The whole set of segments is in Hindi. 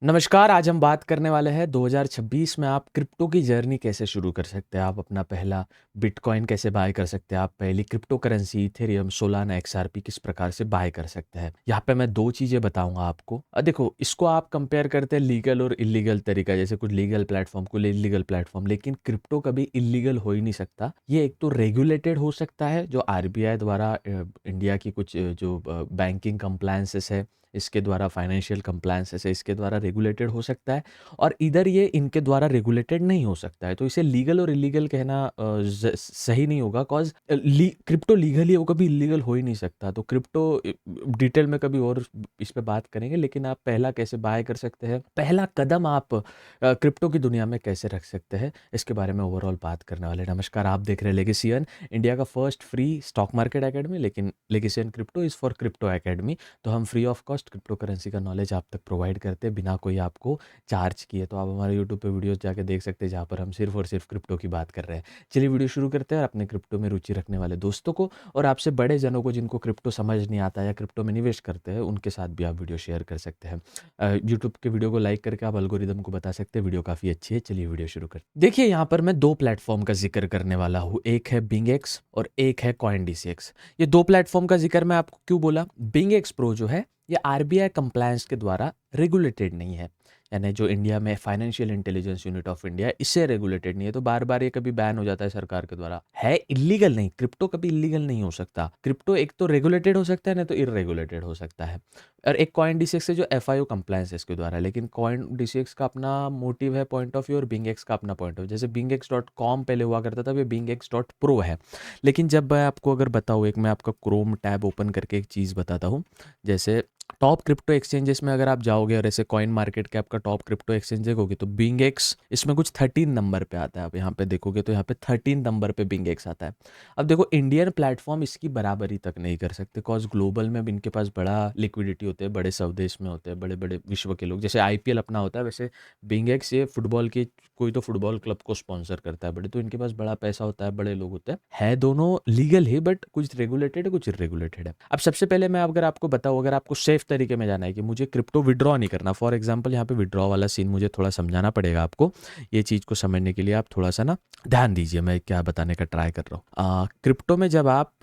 नमस्कार, आज हम बात करने वाले हैं 2026 में आप क्रिप्टो की जर्नी कैसे शुरू कर सकते हैं। आप अपना पहला बिटकॉइन कैसे बाय कर सकते हैं, आप पहली crypto currency Ethereum, Solana, XRP किस प्रकार से बाय कर सकते हैं। यहाँ पे मैं 2 चीज़ें बताऊँगा आपको। देखो, इसको आप कंपेयर करते हैं लीगल और इल्लीगल तरीका, जैसे कुछ लीगल प्लेटफ़ॉर्म, कुछ इल्लीगल प्लेटफ़ॉर्म, लेकिन क्रिप्टो कभी इल्लीगल हो ही नहीं सकता। ये एक तो रेगुलेटेड हो सकता है, जो आरबीआई द्वारा इंडिया की कुछ जो बैंकिंग कंप्लायंसेस है, इसके द्वारा फाइनेंशियल कंप्लायंसेस है, इसके द्वारा रेगुलेटेड हो सकता है, और इधर ये इनके द्वारा रेगुलेटेड नहीं हो सकता है। तो इसे लीगल और इल्लीगल कहना सही नहीं होगा, कॉज क्रिप्टो लीगल ही हो, कभी इल्लीगल हो ही नहीं सकता। तो क्रिप्टो डिटेल में कभी और इस पे बात करेंगे, लेकिन आप पहला कैसे बाय कर सकते हैं, पहला कदम आप क्रिप्टो की दुनिया में कैसे रख सकते हैं, इसके बारे में ओवरऑल बात करने वाले हैं। नमस्कार, आप देख रहे हैं लेगेसियन, इंडिया का first free stock market academy. लेकिन लेगेसियन crypto is for crypto academy. तो हम free of cost crypto currency का नॉलेज आप तक प्रोवाइड करते हैं बिना कोई आपको चार्ज किए। तो आप हमारे यूट्यूब पे वीडियोस जाके देख सकते हैं, जहाँ पर हम सिर्फ और सिर्फ क्रिप्टो की बात कर रहे हैं। चलिए वीडियो शुरू करते हैं, और अपने क्रिप्टो में रुचि रखने वाले दोस्तों को और आपसे बड़े जनों को, जिनको क्रिप्टो समझ नहीं आता या क्रिप्टो में निवेश करते हैं, उनके साथ भी आप वीडियो शेयर कर सकते हैं। यूट्यूब के वीडियो को लाइक करके आप एल्गोरिदम को बता सकते हैं वीडियो काफ़ी अच्छी है। चलिए वीडियो शुरू करते हैं। देखिए, यहाँ पर मैं 2 प्लेटफॉर्म का जिक्र करने वाला हूँ, एक है बिंगएक्स और एक है कॉइनडीसीएक्स। ये 2 प्लेटफॉर्म का जिक्र मैं आपको क्यों बोला? बिंगएक्स प्रो जो है, ये आरबीआई कंप्लायंस के द्वारा रेगुलेटेड नहीं है, यानी जो इंडिया में financial intelligence unit of India है, इससे रेगुलेटेड नहीं है। तो बार बार ये कभी बैन हो जाता है सरकार के द्वारा। है इलीगल नहीं, क्रिप्टो कभी इलीगल नहीं हो सकता। क्रिप्टो एक तो रेगुलेटेड हो सकता है, नहीं तो इरेगुलेटेड हो सकता है। और एक कॉइन डीसीएक्स है जो एफआईओ कंप्लायंस है इसके द्वारा, लेकिन कॉइन डीसीएक्स का अपना मोटिव है, पॉइंट ऑफ व्यू, और बिंगएक्स का अपना पॉइंट ऑफ व्यू। जैसे बिंगएक्स डॉट कॉम पहले हुआ करता था, ये बिंगएक्स डॉट प्रो है। लेकिन जब मैं आपको अगर बताऊँ, एक मैं आपका क्रोम टैब ओपन करके एक चीज़ बताता हूँ। जैसे टॉप क्रिप्टो एक्सचेंजेस में अगर आप जाओगे और ऐसे कॉइन मार्केट कैप का टॉप क्रिप्टो एक्सचेंज देखोगे, तो बिंगएक्स इसमें कुछ 13 नंबर पे आता है। आप यहाँ पे देखोगे तो यहाँ पे 13 नंबर पे बिंगएक्स आता है। अब देखो, इंडियन प्लेटफॉर्म इसकी बराबरी तक नहीं कर सकते, कॉज ग्लोबल में अब इनके पास बड़ा लिक्विडिटी होते हैं, बड़े स्वदेश में होते हैं, बड़े बड़े विश्व के लोग, जैसे आईपीएल अपना होता है, वैसे बिंगएक्स ये फुटबॉल की, कोई तो फुटबॉल क्लब को स्पॉन्सर करता है बड़े, तो इनके पास बड़ा पैसा होता है, बड़े लोग होते हैं। है दोनों लीगल ही, बट कुछ रेगुलेटेड है, कुछ इरेगुलेटेड है। अब सबसे पहले मैं अगर आपको बताऊँ, अगर आपको सेफ तरीके में जाना है कि मुझे क्रिप्टो विड्रॉ नहीं करना, फॉर एग्जांपल यहाँ पे विड्रॉ वाला सीन मुझे थोड़ा समझाना पड़ेगा आपको। ये चीज़ को समझने के लिए आप थोड़ा सा ना ध्यान दीजिए, मैं क्या बताने का ट्राई कर रहा हूँ। क्रिप्टो में जब आप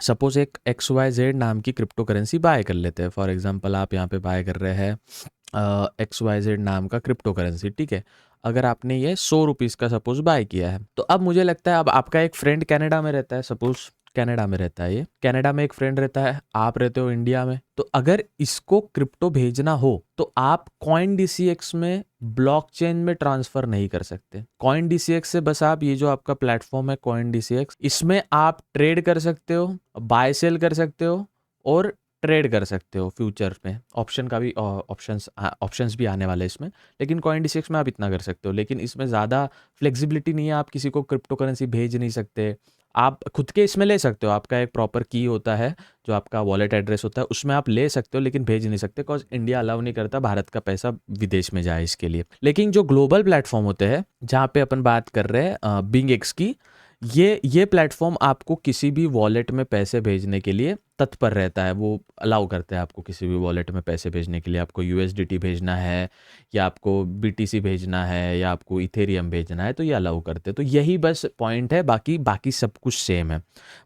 सपोज एक XYZ नाम की क्रिप्टो करेंसी बाय कर लेते हैं, फॉर एग्जांपल आप यहाँ पे बाय कर रहे हैं XYZ नाम का क्रिप्टो करेंसी, ठीक है। अगर आपने ये 100 रुपीज़ का सपोज बाय किया है, तो अब मुझे लगता है, अब आपका एक फ्रेंड कनाडा में रहता है, सपोज कनाडा में रहता है, ये कनाडा में एक फ्रेंड रहता है, आप रहते हो इंडिया में। तो अगर इसको क्रिप्टो भेजना हो, तो आप कॉइन डीसीएक्स में ब्लॉकचेन में ट्रांसफर नहीं कर सकते। कॉइन डीसीएक्स से बस आप, ये जो आपका प्लेटफॉर्म है कॉइन डीसीएक्स, इसमें आप ट्रेड कर सकते हो, बाय सेल कर सकते हो, और ट्रेड कर सकते हो फ्यूचर में। ऑप्शन का भी ऑप्शंस भी आने वाले हैं इसमें, लेकिन कॉइन डीसीएक्स में आप इतना कर सकते हो। लेकिन इसमें ज़्यादा फ्लेक्सिबिलिटी नहीं है, आप किसी को क्रिप्टो करेंसी भेज नहीं सकते। आप खुद के इसमें ले सकते हो, आपका एक प्रॉपर की होता है, जो आपका वॉलेट एड्रेस होता है, उसमें आप ले सकते हो, लेकिन भेज नहीं सकते, बिकॉज इंडिया अलाउ नहीं करता भारत का पैसा विदेश में जाए इसके लिए। लेकिन जो ग्लोबल प्लेटफॉर्म होते हैं, जहाँ पे अपन बात कर रहे हैं बिंगएक्स की, ये प्लेटफॉर्म आपको किसी भी वॉलेट में पैसे भेजने के लिए तत्पर रहता है। वो अलाउ करते हैं आपको किसी भी वॉलेट में पैसे भेजने के लिए। आपको यूएसडीटी भेजना है, या आपको बीटीसी भेजना है, या आपको इथेरियम भेजना है, तो ये अलाउ करते हैं। तो यही बस पॉइंट है, बाकी बाकी सब कुछ सेम है।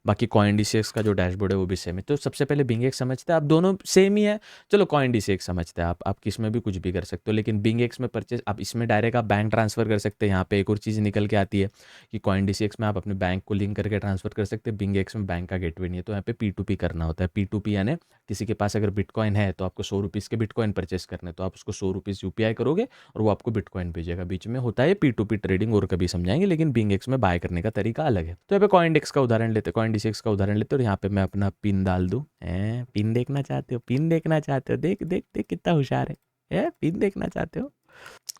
बाकी कॉइन डीसीएक्स का जो डैशबोर्ड है वो भी सेम है। तो सबसे पहले बिंगएक्स समझते हैं, आप दोनों सेम ही है। चलो कॉइन डीसीएक्स समझते हैं, आप किसमें भी कुछ भी कर सकते हो, लेकिन बिंगएक्स में परचेज आप इसमें डायरेक्ट आप बैंक ट्रांसफर कर सकते हैं। यहाँ पे एक और चीज़ निकल के आती है कि कॉइन डीसीएक्स में आप अपने बैंक को लिंक करके ट्रांसफर कर सकते हैं, बिंगएक्स में बैंक का गेटवे नहीं है। तो यहाँ पे P2P करना होता है। P2P यानी किसी के पास अगर बिटकॉइन है, तो आपको 100 रुपीज़ के बिटकॉइन परचेस करने, तो आप उसको 100 रुपीज़ यूपीआई करोगे और वो आपको बिटकॉइन भेजेगा। बीच में होता है P2P ट्रेडिंग, और कभी समझाएंगे, लेकिन बिंगएक्स में बाय करने का तरीका अलग है। तो यहाँ पे कॉइनडेक्स का उदाहरण लेते, कॉइन डीसीएक्स का उदाहरण लेते, और यहाँ पे मैं अपना पिन डाल दूँ। पिन देखना चाहते हो, पिन देखना चाहते हो, देख देख देख कितना होशियार है, पिन देखना चाहते हो।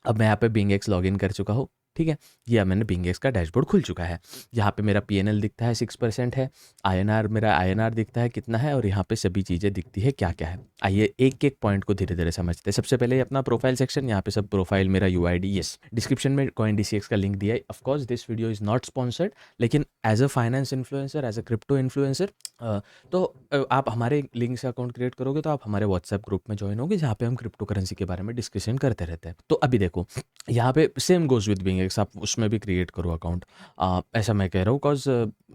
अब मैं यहाँ पे बिंगएक्स लॉगिन कर चुका हूँ। ठीक है, ये मैंने बिंगेक्स का डैशबोर्ड खुल चुका है। यहाँ पे मेरा पीएनएल दिखता है 6% है, आईएनआर मेरा आईएनआर दिखता है कितना है, और यहाँ पे सभी चीज़ें दिखती है क्या क्या है। आइए एक एक पॉइंट को धीरे धीरे समझते हैं। सबसे पहले अपना प्रोफाइल सेक्शन, यहाँ पे सब प्रोफाइल मेरा यूआईडी, यस डिस्क्रिप्शन में CoinDCX का लिंक दिया है। Of course this video is not sponsored, लेकिन as a finance influencer, as a crypto influencer, तो आप हमारे लिंक से अकाउंट क्रिएट करोगे तो आप हमारे व्हाट्सएप ग्रुप में ज्वाइन होगे, जहाँ पे हम क्रिप्टो करेंसी के बारे में डिस्कशन करते रहते हैं। तो अभी देखो, यहाँ पे सेम गोज़ विद बिंगेक्स, आप उसमें भी क्रिएट करो अकाउंट। ऐसा मैं कह रहा हूँ कॉज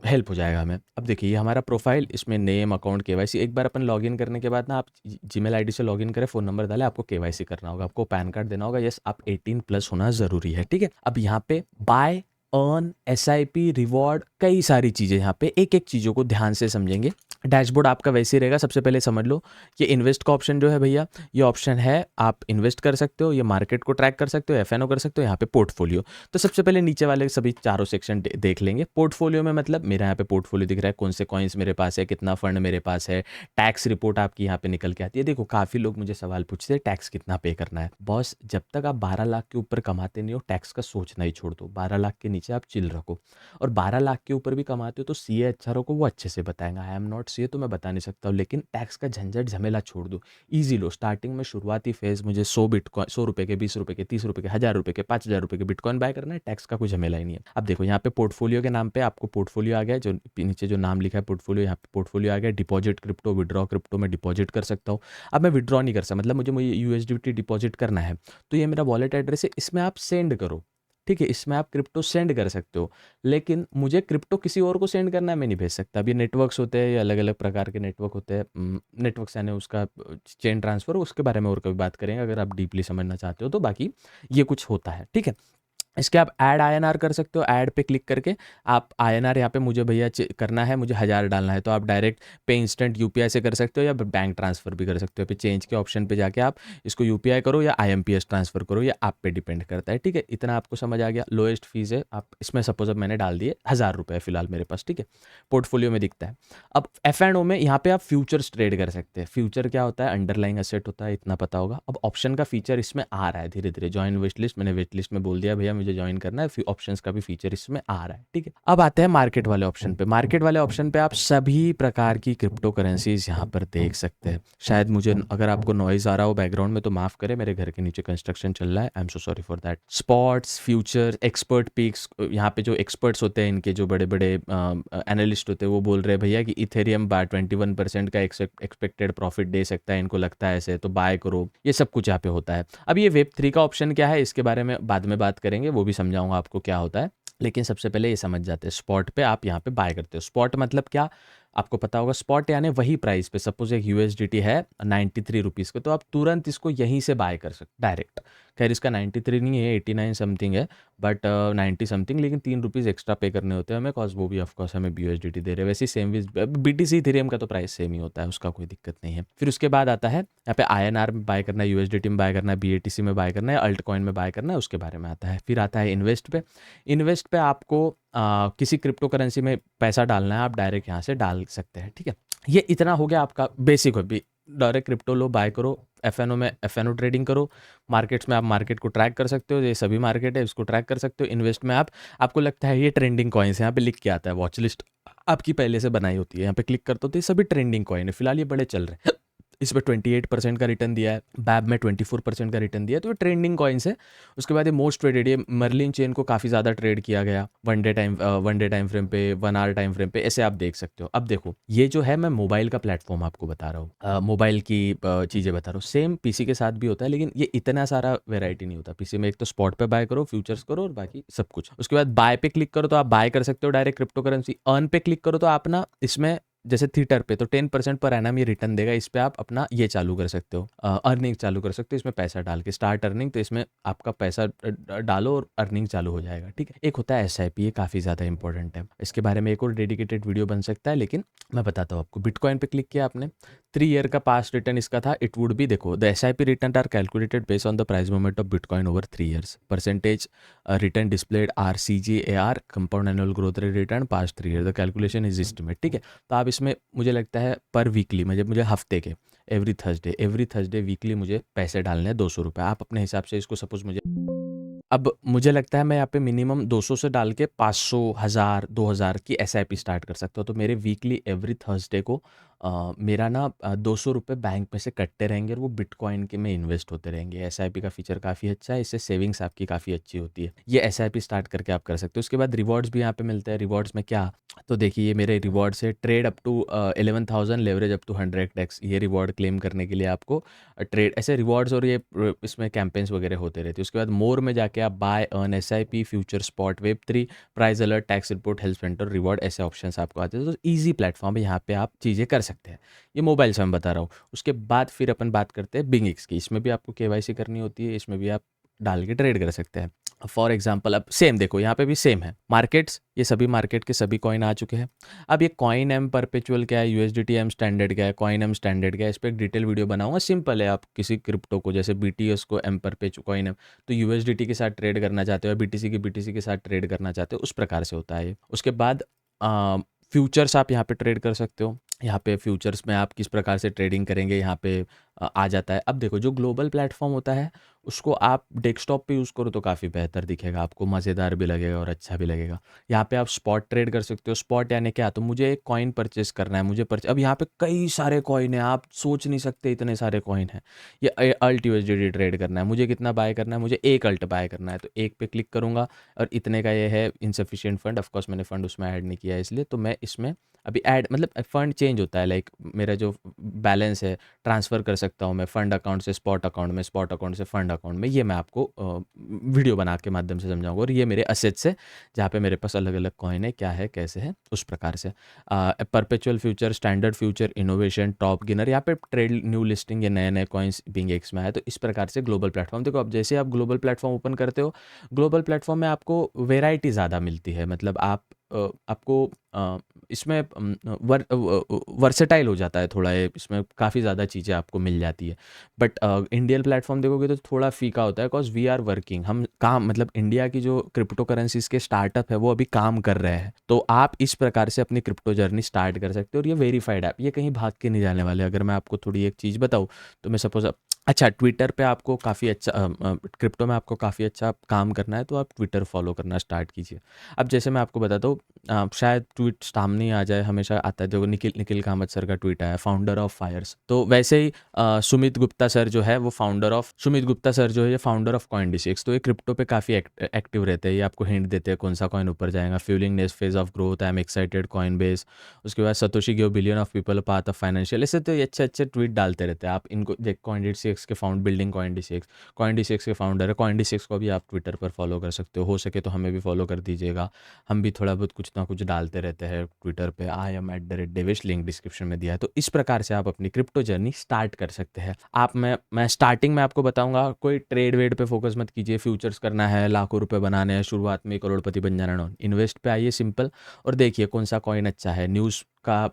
हेल्प हो जाएगा हमें। अब देखिए, ये हमारा प्रोफाइल, इसमें नेम, अकाउंट, केवाईसी। एक बार अपन लॉगिन करने के बाद ना, आप जीमेल आईडी से लॉगिन करें, फ़ोन नंबर डालें, आपको केवाईसी करना होगा, आपको पैन कार्ड देना होगा, यस आप 18+ होना ज़रूरी है, ठीक है। अब यहाँ पे बाय, अर्न, एसआईपी, रिवॉर्ड, कई सारी चीज़ें, यहाँ पे एक एक चीज़ों को ध्यान से समझेंगे। डैशबोर्ड आपका वैसे ही रहेगा। सबसे पहले समझ लो, ये इन्वेस्ट का ऑप्शन जो है भैया, ये ऑप्शन है, आप इन्वेस्ट कर सकते हो, ये मार्केट को ट्रैक कर सकते हो, एफएनओ कर सकते हो, यहाँ पे पोर्टफोलियो। तो सबसे पहले नीचे वाले सभी चारों सेक्शन देख लेंगे। पोर्टफोलियो में मतलब मेरा यहाँ पे पोर्टफोलियो दिख रहा है, कौन से कॉइन्स मेरे पास है, कितना फंड मेरे पास है, टैक्स रिपोर्ट आपकी यहाँ पे निकल के आती है। देखो, काफ़ी लोग मुझे सवाल पूछते हैं टैक्स कितना पे करना है। बॉस, जब तक आप 12 लाख के ऊपर कमाते नहीं हो, टैक्स का सोचना ही छोड़ दो। 12 लाख के नीचे आप चिल रखो, और 12 लाख के ऊपर भी कमाते हो तो सीए एचआरओ को वो अच्छे से बताएंगे। आई एम नॉट सीए, तो मैं बता नहीं सकता हूँ, लेकिन टैक्स का झंझट झमेला छोड़ दो, ईजी लो। स्टार्टिंग में शुरुआती फेज मुझे 100 बिटकॉइन, 100 रुपये के, 20 रुपये के, 30 रुपये के, 1000 रुपये के, 5000 रुपये के बिटकॉइन बाय करना है, टैक्स का कोई झमेला ही नहीं है। अब देखो, यहाँ पे पोर्टफोलियो के नाम पे आपको पोर्टफोलियो आ गया, जो नीचे जो नाम लिखा है पोर्टफोलियो, यहाँ पे पोर्टफोलियो आ गया। डिपॉजिट क्रिप्टो, विड्रॉ क्रिप्टो, में डिपॉजिट कर सकता हूँ। अब मैं विड्रॉ नहीं कर सकता, मतलब मुझे यूएसडीटी डिपॉजिट करना है, तो ये मेरा वॉलेट एड्रेस है, इसमें आप सेंड करो, ठीक है, इसमें आप क्रिप्टो सेंड कर सकते हो। लेकिन मुझे क्रिप्टो किसी और को सेंड करना है, मैं नहीं भेज सकता। अब ये नेटवर्क्स होते हैं, ये अलग अलग प्रकार के नेटवर्क होते हैं, नेटवर्क्स यानी उसका चेन ट्रांसफ़र, उसके बारे में और कभी बात करेंगे अगर आप डीपली समझना चाहते हो तो। बाकी ये कुछ होता है, ठीक है। इसके आप ऐड आईएनआर कर सकते हो, ऐड पे क्लिक करके आप आईएनआर, यहाँ पे मुझे भैया करना है, मुझे 1000 डालना है, तो आप डायरेक्ट पे इंस्टेंट यूपीआई से कर सकते हो, या बैंक ट्रांसफ़र भी कर सकते हो। पे चेंज के ऑप्शन पे जाके आप इसको यूपीआई करो या आईएमपीएस ट्रांसफ़र करो, या आप पे डिपेंड करता है, ठीक है। इतना आपको समझ आ गया। लोएस्ट फीस है, आप इसमें सपोज अब मैंने डाल दिए 1000 रुपये फिलहाल मेरे पास, ठीक है, पोर्टफोलियो में दिखता है। अब एफ&ओ में यहाँ पे आप फ्यूचर्स ट्रेड कर सकते हैं। फ्यूचर क्या होता है? अंडरलाइंग एसेट होता है, इतना पता होगा। अब ऑप्शन का फीचर इसमें आ रहा है धीरे धीरे। ज्वाइन वेट लिस्ट, मैंने वेट लिस्ट में बोल दिया भैया मुझे ज्वाइन करना है, ऑप्शंस का भी फीचर इसमें आ रहा है, ठीक है। अब आते हैं मार्केट वाले ऑप्शन पे। मार्केट वाले ऑप्शन पे आप सभी प्रकार की क्रिप्टो करेंसीज यहाँ पर देख सकते हैं। शायद मुझे, अगर आपको नॉइज आ रहा हो बैकग्राउंड में तो माफ करें, मेरे घर के नीचे कंस्ट्रक्शन चल रहा है, I am so sorry for that. Spots, future, expert picks, यहाँ पे जो एक्सपर्ट्स होते हैं, इनके जो बड़े बड़े एनालिस्ट होते हैं, वो बोल रहे हैं भैया कि इथेरियम 21% का एक्सपेक्टेड प्रॉफिट दे सकता है, इनको लगता है ऐसे, तो बाय करो। ये सब कुछ यहाँ पे होता है। अब ये वेब3 का ऑप्शन क्या है, इसके बारे में बाद में बात करेंगे, वो भी समझाऊंगा आपको क्या होता है। लेकिन सबसे पहले ये समझ जाते हैं, स्पॉट पे आप यहाँ पे बाय करते हो। स्पॉट मतलब क्या, आपको पता होगा। स्पॉट यानी वही प्राइस पे, सपोज एक यूएसडीटी है 93 रुपीज़ का, तो आप तुरंत इसको यहीं से बाय कर सकते डायरेक्ट। खैर इसका 93 नहीं है, 89 समथिंग है, बट 90 समथिंग, लेकिन 3 रुपीज़ एक्स्ट्रा पे करने होते हैं हमें, कॉज वो भी ऑफकोर्स हमें यूएसडीटी दे रहे हैं। वैसे सेम बीटीसी इथेरियम का तो प्राइस सेम ही होता है, उसका कोई दिक्कत नहीं है। फिर उसके बाद आता है यहाँ पे आईएनआर में बाय करना है, यूएसडीटी में बाय करना है, बीएटीसी में बाय करना है, अल्ट कॉइन में बाय करना है, उसके बारे में आता है। फिर आता है इन्वेस्ट पे। इन्वेस्ट पे आपको किसी क्रिप्टो करेंसी में पैसा डालना है, आप डायरेक्ट यहाँ से डाल सकते हैं, ठीक है। ये इतना हो गया आपका बेसिक। भी डायरेक्ट क्रिप्टो लो, बाय करो, एफएनओ में एफएनओ ट्रेडिंग करो, मार्केट्स में आप मार्केट को ट्रैक कर सकते हो, ये सभी मार्केट है इसको ट्रैक कर सकते हो। इन्वेस्ट में आपको लगता है ये ट्रेंडिंग कॉइन्स, यहाँ पे लिख के आता है, वॉच लिस्ट आपकी पहले से बनाई होती है, यहाँ पे क्लिक करते हो तो ये सभी ट्रेंडिंग कॉइन है, फिलहाल ये बड़े चल रहे हैं। इसमें 28% का रिटर्न दिया है, बैब में 24% का रिटर्न दिया है, तो ये ट्रेंडिंग कॉइन्स है। उसके बाद ये मोस्ट ट्रेडेड, ये मर्लिन चेन को काफ़ी ज़्यादा ट्रेड किया गया, वन डे टाइम फ्रेम पे, 1 आवर टाइम फ्रेम पे, ऐसे आप देख सकते हो। अब देखो, ये जो है मैं मोबाइल का प्लेटफॉर्म आपको बता रहा हूँ, मोबाइल की चीज़ें बता रहा हूँ। सेम पीसी के साथ भी होता है, लेकिन ये इतना सारा वेराइटी नहीं होता। पीसी में एक तो स्पॉट पे बाय करो, फ्यूचर्स करो, और बाकी सब कुछ। उसके बाद बाय पे क्लिक करो तो आप बाय कर सकते हो डायरेक्ट क्रिप्टो करेंसी। अर्न पे क्लिक करो तो आप ना इसमें, जैसे थीटर पे तो 10% पर एनम ये रिटर्न देगा, इस पे आप अपना ये चालू कर सकते हो, अर्निंग चालू कर सकते हो, इसमें पैसा डाल के स्टार्ट अर्निंग, तो इसमें आपका पैसा डालो और अर्निंग चालू हो जाएगा, ठीक है। एक होता है एसआईपी, ये काफ़ी ज़्यादा इंपॉर्टेंट है, इसके बारे में एक और डेडिकेटेड वीडियो बन सकता है, लेकिन मैं बताता हूँ आपको। बिटकॉइन पे क्लिक किया आपने, 3 ईयर का पास्ट रिटर्न इसका था, इट वुड बी, देखो the SIP return are calculated based on the price movement of bitcoin over 3 years, percentage return displayed are CGAR, compound annual growth rate return past 3 year, the calculation is estimate, ठीक है। तो आप इसमें, मुझे लगता है पर वीकली, मुझे हफ्ते के एवरी थर्सडे वीकली मुझे पैसे डालने हैं 200 रुपये। आप अपने हिसाब से इसको, सपोज मुझे अब मुझे लगता है मैं यहाँ पे मिनिमम 200 से डाल के 500, 1000, 2000 की एसआईपी स्टार्ट कर सकता हूँ। तो मेरे वीकली एवरी थर्सडे को मेरा ना ₹200 बैंक में से कटते रहेंगे और वो बिटकॉइन के में इन्वेस्ट होते रहेंगे। एसआईपी का फीचर काफ़ी अच्छा है, इससे सेविंग्स आपकी काफ़ी अच्छी होती है। ये एसआईपी स्टार्ट करके आप कर सकते हो। उसके बाद रिवॉर्ड्स भी यहाँ पे मिलते हैं। रिवॉर्ड्स में क्या, तो देखिए ये मेरे रिवॉर्ड्स है, trade up to 11,000, leverage up to 100x। ये रिवॉर्ड क्लेम करने के लिए आपको ट्रेड ऐसे रिवॉर्ड्स और ये इसमें कैंपेन्स वगैरह होते रहते हैं। उसके बाद मोर में जाके आप buy, earn, SIP, future, spot, वेब3, price alert, tax report, help centre, reward, ऐसे ऑप्शंस आपको आते हैं। तो ईजी प्लेटफॉर्म है, यहाँ पे आप चीज़ें कर सकते हैं। ये मोबाइल से मैं बता रहा हूँ। उसके बाद फिर अपन बात करते हैं बिंग एक्स की। इसमें भी आपको केवाईसी करनी होती है, इसमें भी आप डाल के ट्रेड कर सकते हैं। फॉर एग्जाम्पल अब सेम देखो, यहाँ पे भी सेम है। मार्केट्स, ये सभी मार्केट के सभी कॉइन आ चुके हैं। अब ये कॉइन एम परपेचुअल क्या है, यूएसडीटी एम स्टैंडर्ड क्या है, कॉइन एम स्टैंडर्ड क्या है, इस पर एक डिटेल वीडियो बनाऊंगा। सिंपल है, आप किसी क्रिप्टो को जैसे बीटीएस को एम परपेचुअल कॉइन एम, तो यूएसडीटी के साथ ट्रेड करना चाहते हो या बीटीसी के साथ ट्रेड करना चाहते हो, उस प्रकार से होता है ये। उसके बाद फ्यूचर्स आप यहाँ पे ट्रेड कर सकते हो। यहाँ पे फ्यूचर्स में आप किस प्रकार से ट्रेडिंग करेंगे, यहाँ पे आ जाता है। अब देखो, जो ग्लोबल प्लेटफॉर्म होता है उसको आप डेस्कटॉप पे यूज़ करो तो काफ़ी बेहतर दिखेगा, आपको मज़ेदार भी लगेगा और अच्छा भी लगेगा। यहाँ पे आप स्पॉट ट्रेड कर सकते हो। स्पॉट यानी क्या, तो मुझे एक कॉइन परचेस करना है, अब यहाँ पे कई सारे कॉइन हैं, आप सोच नहीं सकते इतने सारे कॉइन हैं। ये अल्ट यूएसडीटी ट्रेड करना है, मुझे कितना बाय करना है, मुझे एक अल्ट बाय करना है, तो एक पे क्लिक करूँगा और इतने का ये है इनसफिशिएंट फंड। ऑफ कोर्स मैंने फंड उसमें ऐड नहीं किया है, इसलिए तो मैं इसमें अभी ऐड, मतलब फंड चेंज होता है, लाइक मेरा जो बैलेंस है ट्रांसफ़र कर सकता हूँ मैं फंड अकाउंट से स्पॉट अकाउंट में, स्पॉट अकाउंट से फंड अकाउंट में। ये मैं आपको वीडियो बना के माध्यम से समझाऊंगा। और ये मेरे असेट्स है, जहाँ पे मेरे पास अलग अलग कॉइन है, क्या है कैसे है, उस प्रकार से। Perpetual future, standard future, innovation, top gainer, यहाँ पे ट्रेड न्यू लिस्टिंग, ये नए नए कॉइन्स बिंग एक्स में आए। तो इस प्रकार से ग्लोबल प्लेटफॉर्म देखो, अब जैसे आप ग्लोबल प्लेटफॉर्म ओपन करते हो, ग्लोबल प्लेटफॉर्म में आपको वेराइटी ज़्यादा मिलती है। मतलब आपको इसमें वर्सेटाइल हो जाता है थोड़ा ये, इसमें काफ़ी ज़्यादा चीज़ें आपको मिल जाती है। बट इंडियन प्लेटफॉर्म देखोगे तो थोड़ा फीका होता है, बिकॉज वी आर वर्किंग, हम काम, मतलब इंडिया की जो क्रिप्टो करेंसीज के स्टार्टअप है वो अभी काम कर रहे हैं। तो आप इस प्रकार से अपनी क्रिप्टो जर्नी स्टार्ट कर सकते हो। और ये वेरीफाइड ऐप, ये कहीं भाग के नहीं जाने वाले। अगर मैं आपको थोड़ी एक चीज़ बताऊँ, तो मैं सपोज, अच्छा ट्विटर पे आपको काफ़ी अच्छा क्रिप्टो में आपको काफ़ी अच्छा काम करना है, तो आप ट्विटर फॉलो करना स्टार्ट कीजिए। अब जैसे मैं आपको बताता हूँ, शायद ट्वीट सामने ही आ जाए, हमेशा आता है, देखो निखिल निखिल कामत सर का ट्वीट आया, फाउंडर ऑफ फायर्स। तो वैसे ही सुमित गुप्ता सर जो है वो फाउंडर ऑफ कॉइनडिसिक्स। तो ये क्रिप्टो पे काफ़ी एक्टिव रहते हैं, ये आपको हिंट देते हैं कौन सा कॉइन ऊपर जाएगा। Fuelling next phase of growth, I am excited, coin base. उसके बाद Satoshi give billion of people path of financial. ऐसे तो ये अच्छे अच्छे ट्वीट डालते रहते हैं। आप इनको देख, कॉइनडिसिक्स के फाउंड बिल्डिंग कॉइनडिसिक्स के फाउंडर है। कॉइनडिसिक्स को भी आप ट्विटर पर फॉलो कर सकते हो सके तो हमें भी फॉलो कर दीजिएगा। हम भी थोड़ा बहुत कुछ ना कुछ डालते रहते हैं ट्विटर पे। I am @devish, link description में दिया है। तो इस प्रकार से आप अपनी क्रिप्टो जर्नी स्टार्ट कर सकते हैं। मैं स्टार्टिंग में आपको बताऊंगा, कोई ट्रेड वेड पे फोकस मत कीजिए। फ्यूचर्स करना है, लाखों रुपए बनाने हैं, शुरुआत में करोड़पति बन जाना ना, इन्वेस्ट पे आइए सिंपल, और देखिए कौन सा कॉइन अच्छा है। न्यूज़ का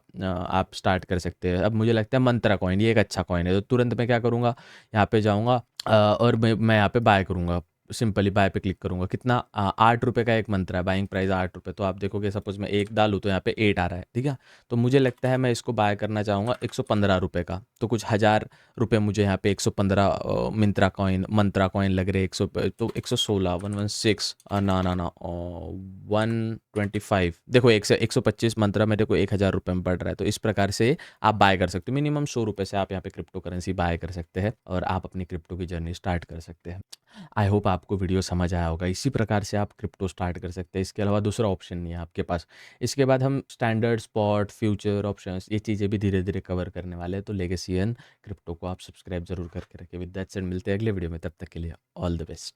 आप स्टार्ट कर सकते हैं। अब मुझे लगता है मंत्रा कॉइन ये एक अच्छा कॉइन है, तो तुरंत मैं क्या करूँगा, यहाँ पे जाऊँगा और मैं यहाँ पे बाय करूँगा। सिंपली बाय पे क्लिक करूँगा। कितना, ₹8 का एक मंत्रा है, बाइंग प्राइस ₹8। तो आप देखोगे सपोज मैं एक डालूँ तो यहाँ पे 8 आ रहा है, ठीक है। तो मुझे लगता है मैं इसको बाय करना चाहूँगा ₹115 का। तो कुछ ₹1000 मुझे यहाँ पे 115 मंत्रा कॉइन लग रहे हैं। 100 तो 116, 116, ना ना ना 125, देखो 125 मंत्रा मेरे को ₹1000 में पड़ रहा है। तो इस प्रकार से आप बाय कर सकते हो। मिनिमम ₹100 से आप यहाँ पे क्रिप्टो करेंसी बाय कर सकते हैं और आप अपनी क्रिप्टो की जर्नी स्टार्ट कर सकते हैं। आई होप आपको वीडियो समझ आया होगा। इसी प्रकार से आप क्रिप्टो स्टार्ट कर सकते हैं, इसके अलावा दूसरा ऑप्शन नहीं है आपके पास। इसके बाद हम स्टैंडर्ड, स्पॉट, फ्यूचर ऑप्शंस, ये चीज़ें भी धीरे धीरे कवर करने वाले हैं। तो लेगेसी एन क्रिप्टो को आप सब्सक्राइब जरूर करके रखिए। विद दैट सेड मिलते हैं अगले वीडियो में, तब तक के लिए ऑल द बेस्ट।